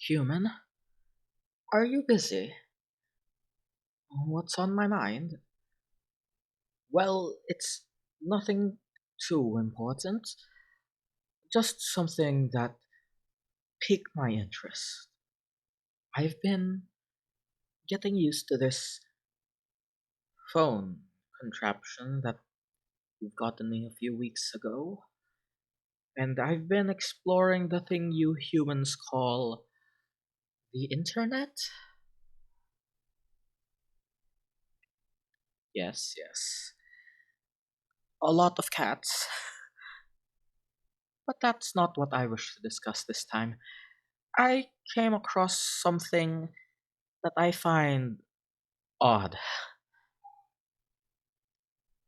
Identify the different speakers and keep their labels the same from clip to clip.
Speaker 1: Human, are you busy? What's on my mind? Well, it's nothing too important, just something that piqued my interest. I've been getting used to this phone contraption that you've gotten me a few weeks ago, and I've been exploring the thing you humans call the internet? Yes, yes. A lot of cats. But that's not what I wish to discuss this time. I came across something that I find odd.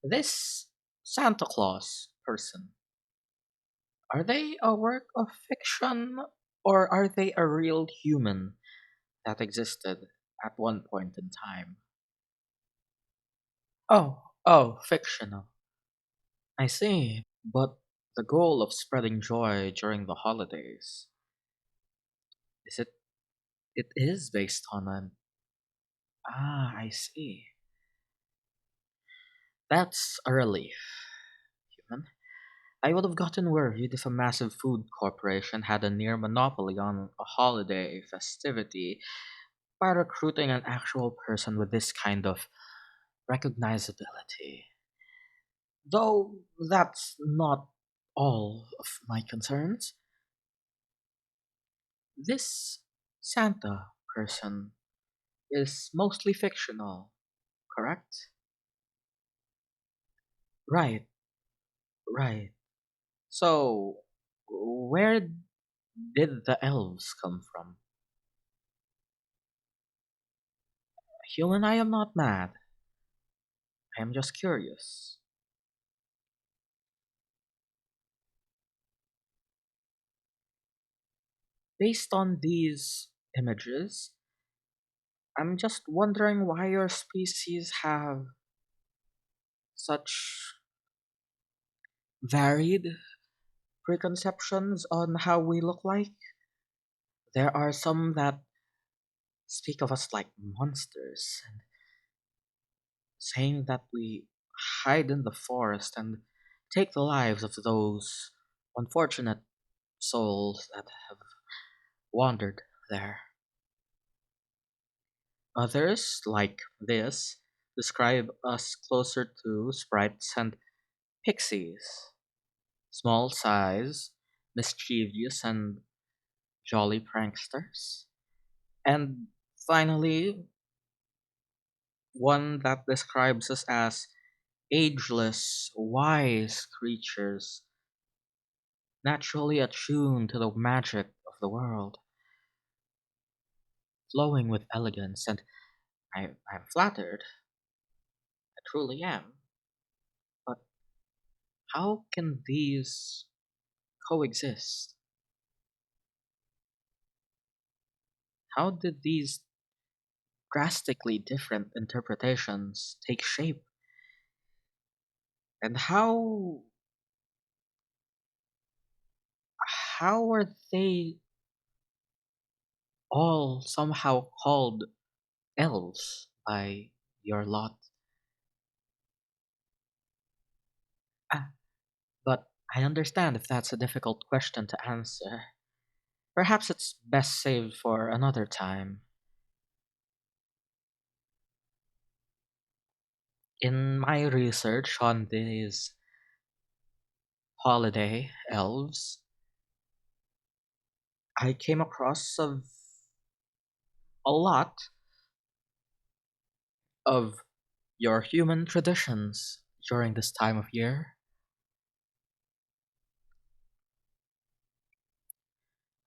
Speaker 1: This Santa Claus person, are they a work of fiction or are they a real human that existed at one point in time? Oh, fictional. I see. But the goal of spreading joy during the holidays, is it is based on an I see. That's a relief, human. I would have gotten worried if a massive food corporation had a near monopoly on a holiday festivity by recruiting an actual person with this kind of recognizability. Though that's not all of my concerns. This Santa person is mostly fictional, correct? Right, right. So, where did the elves come from? Human, I am not mad. I am just curious. Based on these images, I'm just wondering why your species have such varied preconceptions on how we look like. There are some that speak of us like monsters, and saying that we hide in the forest and take the lives of those unfortunate souls that have wandered there. Others, like this, describe us closer to sprites and pixies, small size, mischievous, and jolly pranksters. And finally, one that describes us as ageless, wise creatures, naturally attuned to the magic of the world, flowing with elegance, and I'm flattered, I truly am. But how can these coexist? How did these drastically different interpretations take shape? And how were they all somehow called elves by your lot? Ah, but I understand if that's a difficult question to answer. Perhaps it's best saved for another time. In my research on these holiday elves, I came across a lot of your human traditions during this time of year.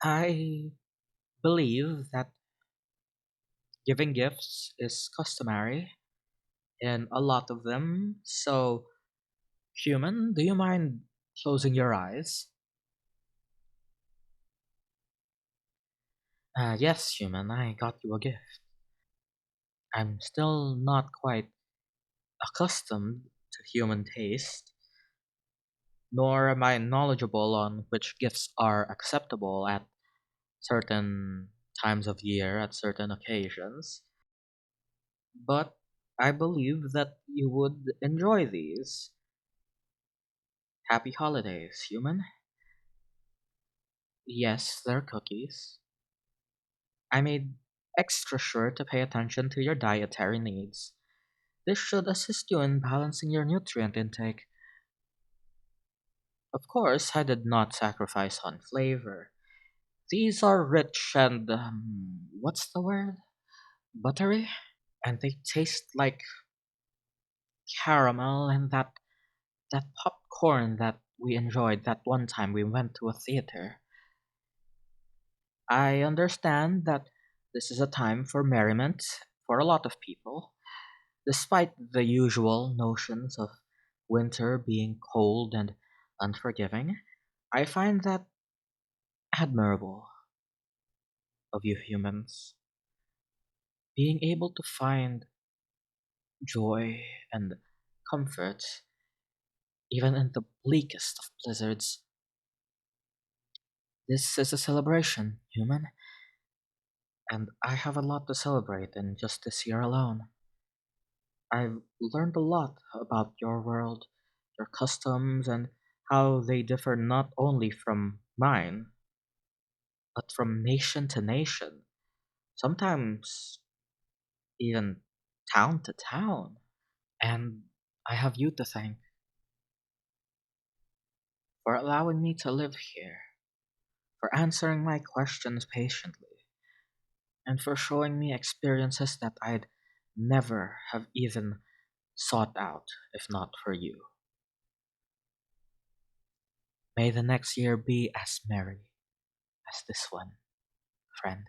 Speaker 1: I believe that giving gifts is customary in a lot of them. So, human, do you mind closing your eyes? Yes, human, I got you a gift. I'm still not quite accustomed to human taste, nor am I knowledgeable on which gifts are acceptable at certain times of year at certain occasions, but I believe that you would enjoy these. Happy holidays, human. Yes, they're cookies. I made extra sure to pay attention to your dietary needs. This should assist you in balancing your nutrient intake. Of course, I did not sacrifice on flavor. These are rich and, what's the word? Buttery? And they taste like caramel and that popcorn that we enjoyed that one time we went to a theater. I understand that this is a time for merriment for a lot of people, despite the usual notions of winter being cold and unforgiving. I find that admirable of you humans, being able to find joy and comfort even in the bleakest of blizzards. This is a celebration, human, and I have a lot to celebrate in just this year alone. I've learned a lot about your world, your customs, and how they differ not only from mine, but from nation to nation, sometimes even town to town. And I have you to thank for allowing me to live here, for answering my questions patiently, and for showing me experiences that I'd never have even sought out if not for you. May the next year be as merry as this one, friend.